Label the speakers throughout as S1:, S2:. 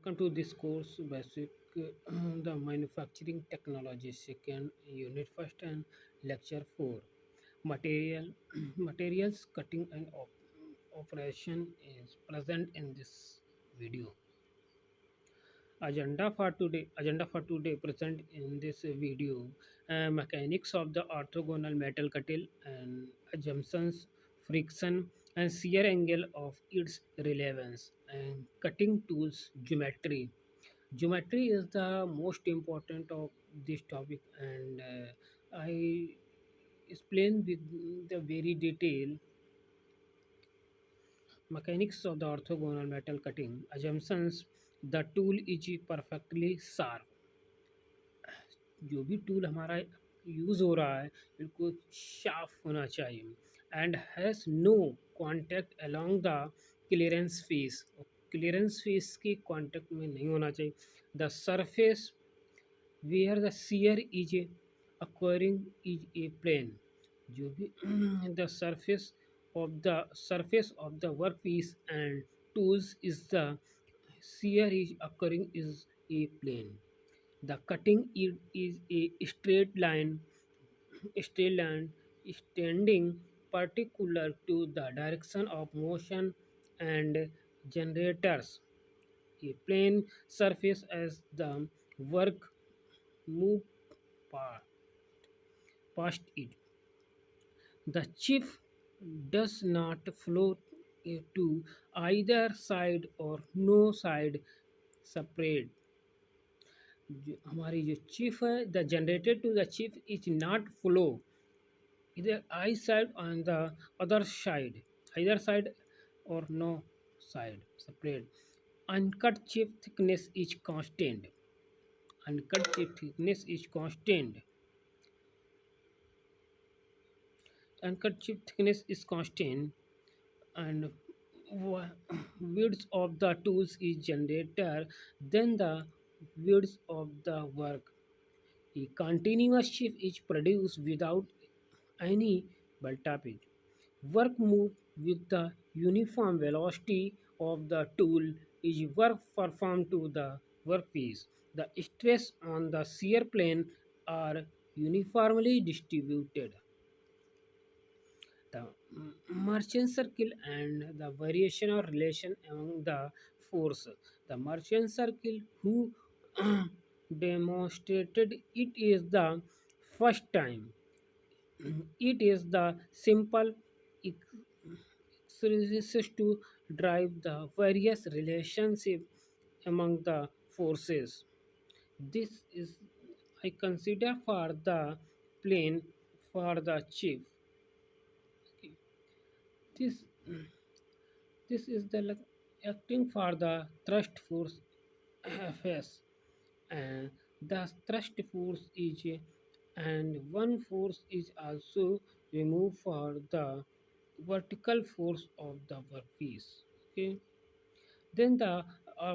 S1: Welcome to this course, basic the manufacturing technology, second unit first and lecture 4. Material materials cutting and operation is present in this video. Agenda for today present in this video. Mechanics of the orthogonal metal cutting and assumptions, friction and shear angle of its relevance, and cutting tools geometry. Geometry is the most important of this topic, and I explain with the very detail. Mechanics of the orthogonal metal cutting assumptions. The tool is perfectly sharp. जो भी tool हमारा use हो रहा है बिल्कुल sharp होना चाहिए and has no contact along the clearance face. Clearance face के कॉन्टैक्ट में नहीं होना चाहिए। The surface where the shear is acquiring is a plane. जो भी the surface of the work piece and tools is the shear is acquiring is a plane. The cutting is a straight line standing particular to the direction of motion and generators a plane surface as the work move pa- past it. The chip does not flow to either side or no side separate. हमारी जो chip है the generated to the chip is not flow either I side on the other side, either side or no side separate. Uncut chip thickness is constant. Uncut chip thickness is constant. Uncut chip thickness is constant, and width of the tools is generator. Then the width of the work. A continuous chip is produced without any voltage. Work move with the uniform velocity of the tool is work performed to the workpiece. The stress on the shear plane are uniformly distributed. The merchant circle and the variation or relation among the force. The merchant circle who demonstrated it is the first time. It is the simple exercises to drive the various relationship among the forces. This is I consider for the plane for the chief. This this is the acting for the thrust force Fs, and the thrust force is and one force is also removed for the vertical force of the workpiece. Okay, then the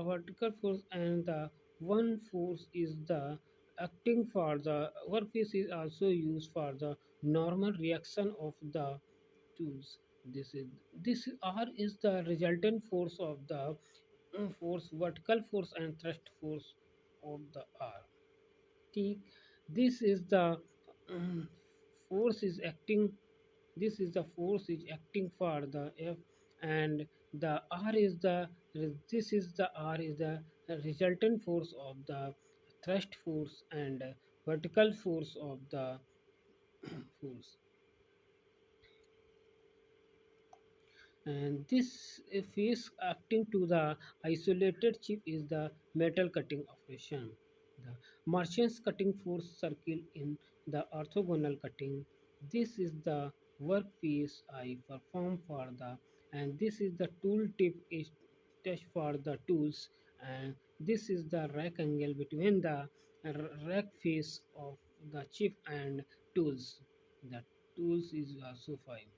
S1: vertical force and the one force is the acting for the workpiece is also used for the normal reaction of the tools. This R is the resultant force of the force vertical force and thrust force of the R. ठीक, this is the um, force is acting. This is the force is acting for the F, and the R is the this is the R is the resultant force of the thrust force and vertical force of the force. And this phase acting to the isolated chip is the metal cutting operation. The Martian's cutting force circle in the orthogonal cutting. This is the workpiece I perform for the, and this is the tool tip is test for the tools, and this is the rack angle between the rack face of the chip and tools. The tools is also fine.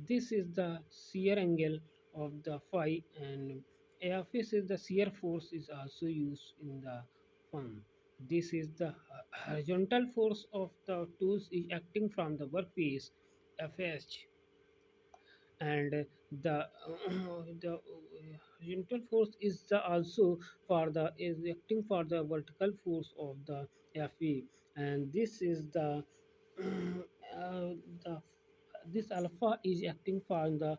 S1: This is the shear angle of the phi, and AFS is the shear force is also used in the firm. This is the horizontal force of the tools is acting from the workpiece FH, and The the horizontal force is the also for the is acting for the vertical force of the Fe, and this is the this alpha is acting for the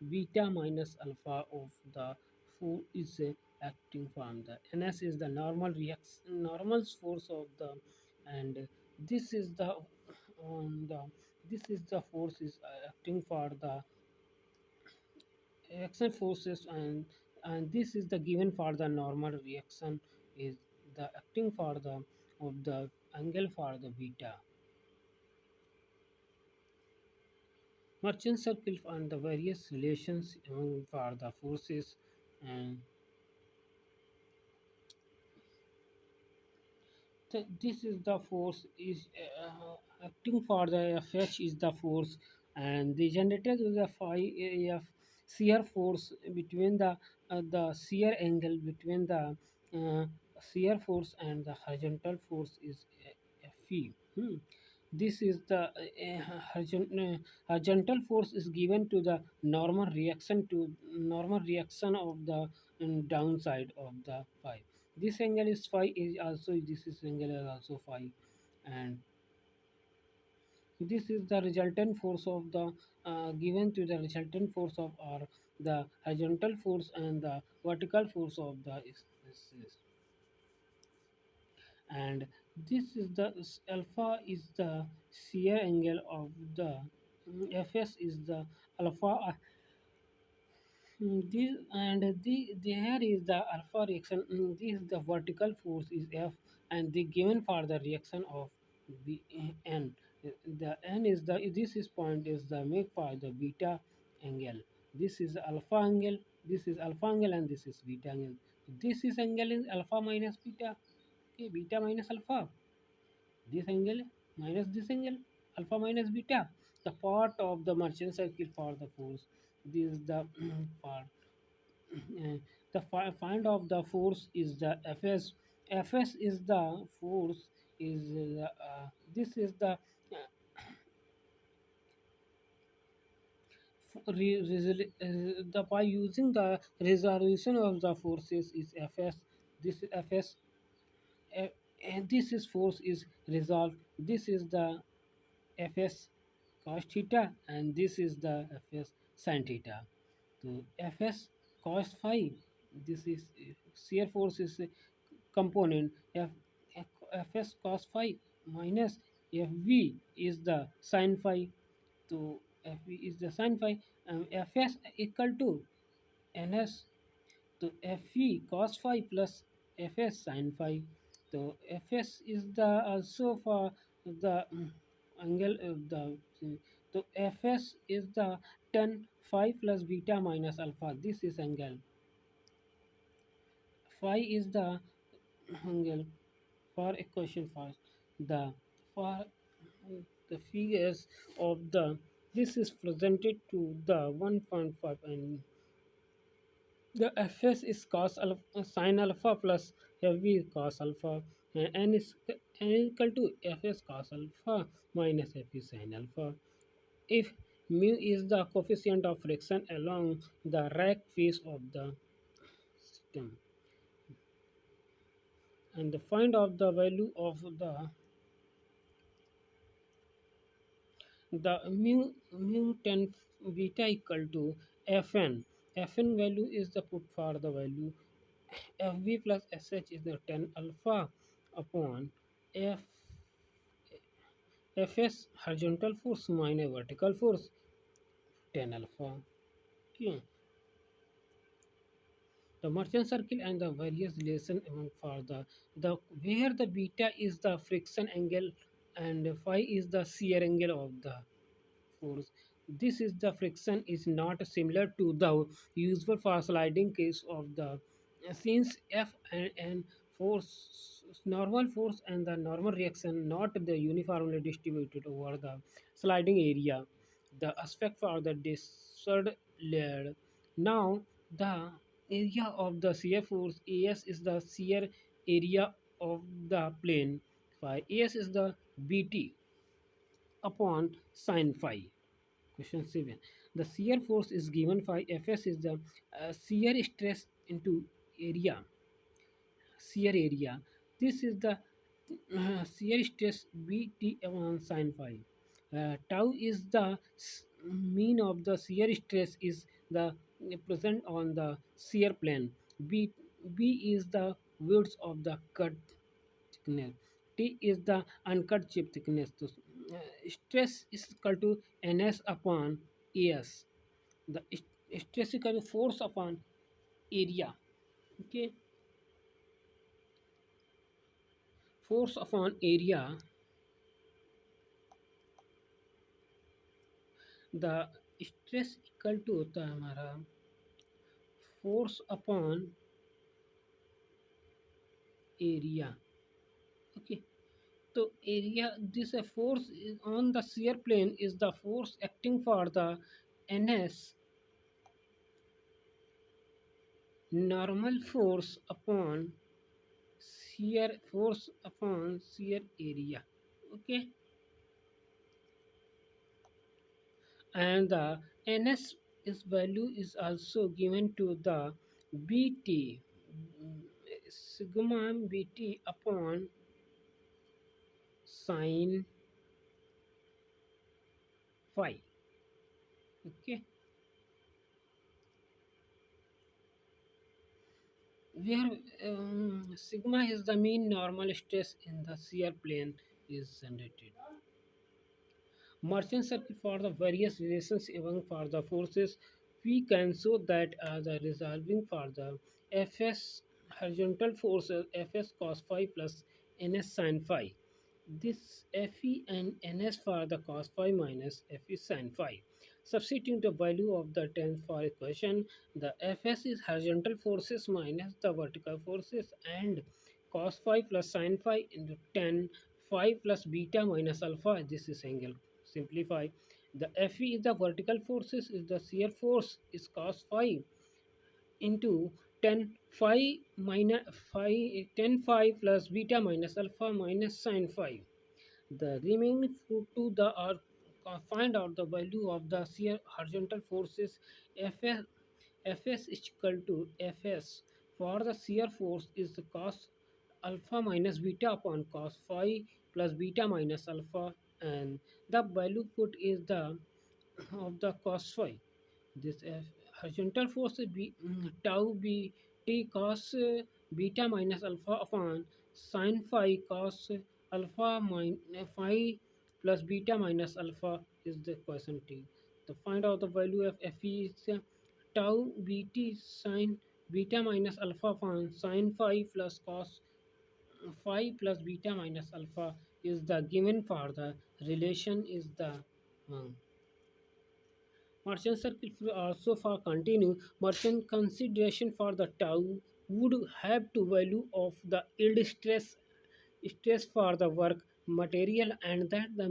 S1: beta minus alpha of the force is acting from the ns is the normal reaction normal force of the and this is the on the this is the force is acting for the reaction forces and this is the given for the normal reaction is the acting for the of the angle for the beta merchant circle and the various relations among for the forces and this is the force is acting for the fh is the force and the generator is the phi f shear force between the shear angle between the uh, shear force and the horizontal force is Fe. This is the horizontal force is given to the normal reaction of the downside of the phi. This angle is phi is also this is angle is also phi, and this is the resultant force of the given to the resultant force of or the horizontal force and the vertical force of the and this is the alpha is the shear angle of the fs is the alpha this and there is the alpha reaction this the vertical force is f and the given for the reaction of the n the n is the this is point is the make for the beta angle this is alpha angle this is alpha angle and this is beta angle this is angle is alpha minus beta okay beta minus alpha this angle minus this angle alpha minus beta the part of the merchant circle for the force this is the part the find of the force is the fs fs is the force is this is the the by using the resolution of the forces is fs this fs and this is force is resolved this is the fs cos theta and this is the fs sin theta so fs cos phi this is shear force is a component fs cos phi minus fv is the sin phi so fv is the sin phi fs equal to ns so Fe cos phi plus Fs sin phi. So Fs is the also for the angle of the so Fs is the tan phi plus beta minus alpha. This is angle. Phi is the angle for equation first. The for the figures of the this is presented to the 1.5 and the fs is cos alpha sin alpha plus fv is cos alpha and n is equal to fs cos alpha minus fv sin alpha. If mu is the coefficient of friction along the rack face of the system and the find of the value of the mu 10 beta equal to fn fn value is the put for the value fv plus sh is the 10 alpha upon f fs horizontal force minus vertical force 10 alpha. Okay. The merchant circle and the various relation among for the where the beta is the friction angle and phi is the shear angle of the force. This is the friction is not similar to the usual for sliding case of the since F and force normal force and the normal reaction not the uniformly distributed over the sliding area. The aspect for the disturbed layer. Now the area of the shear force AS is the shear area of the plane. Phi AS is the BT upon sin phi. Question 7. The shear force is given by Fs is the shear stress into area, shear area. This is the shear stress Bt upon sine phi. Tau is the mean of the shear stress is the present on the shear plane. B is the width of the cut thickness. T is the uncut chip thickness. So, stress is equal to Ns upon As. The stress is equal to force upon area. Okay, force upon area. The stress equal to होता है हमारा force upon area. Okay, तो area this force on the shear plane is the force acting for the ns normal force upon shear area. Okay, and the ns is value is also given to the bt, sigma bt upon sine phi. Okay, where sigma is the mean normal stress in the shear plane is generated. Merchant circuit for the various relations among for the forces, we can show that as a resolving for the Fs horizontal forces Fs cos phi plus Ns sin phi. This Fe and Ns for the cos phi minus Fe sin phi. Substituting the value of the tenth for equation, the Fs is horizontal forces minus the vertical forces and cos phi plus sin phi into 10 phi plus beta minus alpha. This is angle. Simplify. The Fe is the vertical forces is the shear force is cos phi into 10 phi minus phi 10 phi plus beta minus alpha minus sin phi. The remaining two the are find out the value of the shear horizontal forces. Fs Fs is equal to Fs for the shear force is the cos alpha minus beta upon cos phi plus beta minus alpha, and the value put is the of the cos phi. This horizontal force tau b t cos beta minus alpha upon sin phi cos alpha phi plus beta minus alpha is the question t. To find out the value of Fe is tau bt sin beta minus alpha upon sin phi plus cos phi plus beta minus alpha is the given for the relation is the merchant circuit also for continue merchant consideration for the tau would have to value of the yield stress for the work material and that the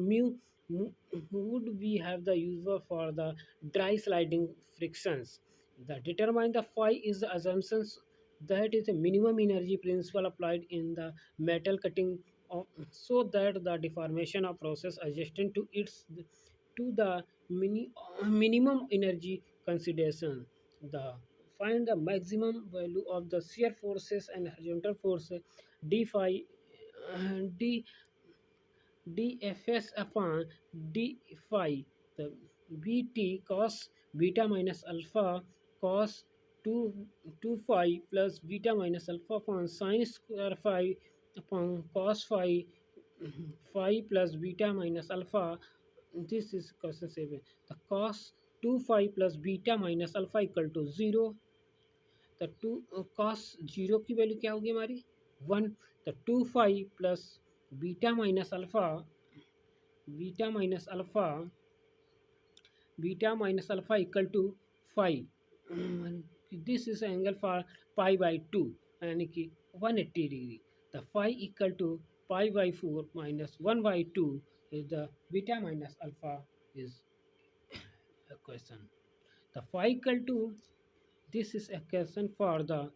S1: would we have the user for the dry sliding frictions. The determine the phi is the assumptions that is a minimum energy principle applied in the metal cutting of, so that the deformation of process adjusting to its to the minimum energy consideration. The find the maximum value of the shear forces and horizontal forces d phi d dfs upon d phi, the bt cos beta minus alpha cos 2 2 phi plus beta minus alpha upon sin square phi upon cos phi phi plus beta minus alpha. This is question 7. The cos 2 phi plus beta minus alpha equal to 0. The 2 cos 0 की value क्या होगी हमारी 1. The 2 phi plus beta minus alpha beta minus alpha equal to phi. This is angle for pi by 2 यानी कि 180 degree. The phi equal to pi by 4 minus 1 by 2 is the beta minus alpha is a question. The phi equal to this is a question for the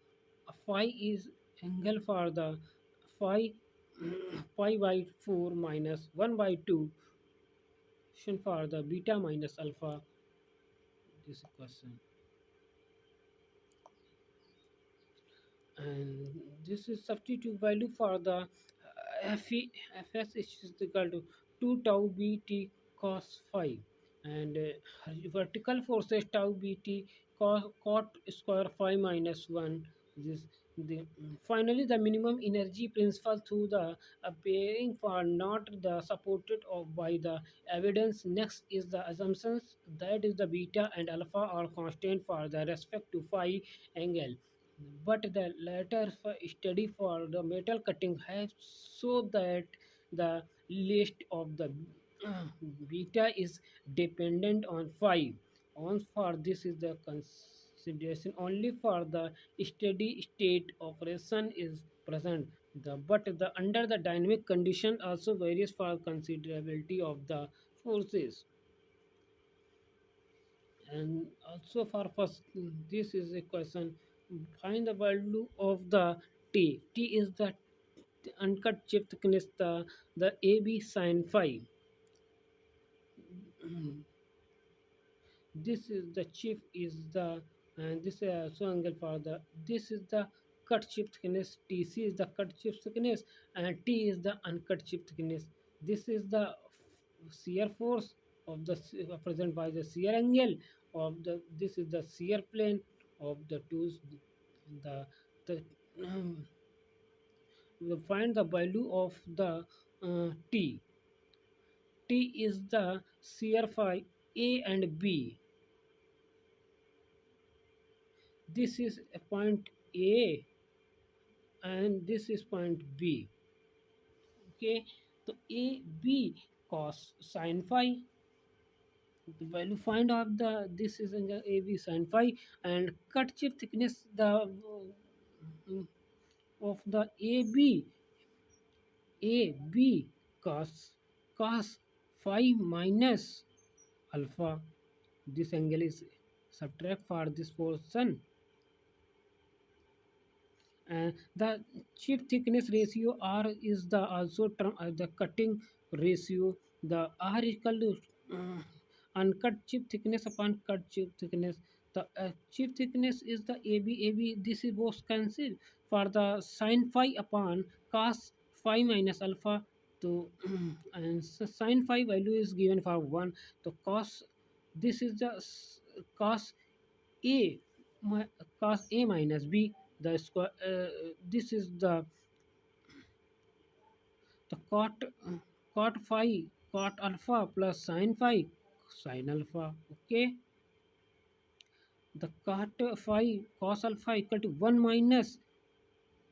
S1: phi is angle for the phi pi by 4 minus 1 by 2 for the beta minus alpha this equation. And this is substitute value for the Fe, Fs is equal to 2 tau bt cos phi, and vertical forces tau bt cot square phi minus 1. This the finally the minimum energy principle through the appearing for not the supported of by the evidence. Next is the assumptions that is the beta and alpha are constant for the respect to phi angle, but the latter study for the metal cutting has so that the list of the uh, beta is dependent on 5 on for this is the consideration only for the steady state operation is present, the but the under the dynamic condition also varies for considerability of the forces. And also for first, this is a question, find the value of the t is the uncut chip thickness, the ab sin phi. This is the chip is the, and this is also angle for the, this is the cut chip thickness, tc is the cut chip thickness, and t is the uncut chip thickness. This is the shear force of the present by the shear angle of the, this is the shear plane of the tools. The we find the value of the t. T is the shear phi a and b. This is a point A and this is point B. Okay, so A B cos sin phi. The value find of the, this is in the A B sin phi, and cut chip thickness the of the A B cos phi minus alpha. This angle is subtract for this portion. The chip thickness ratio R is the also term the cutting ratio. The R equal to uncut chip thickness upon cut chip thickness. The chip thickness is the AB. This is both cancelled for the sin phi upon cos phi minus alpha. To and sin phi value is given for 1. The cos, this is the cos a cos a minus b, the square, this is the cot phi cot alpha plus sin phi sin alpha. Okay, the cot phi cos alpha equal to 1 minus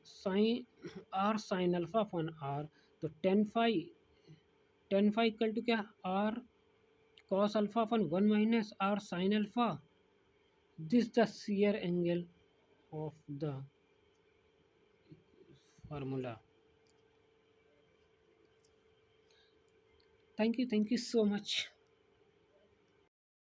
S1: sin r sin alpha upon r. तो tan phi equal to क्या r cos alpha upon 1 minus r sin alpha. This the shear angle of the formula. Thank you so much.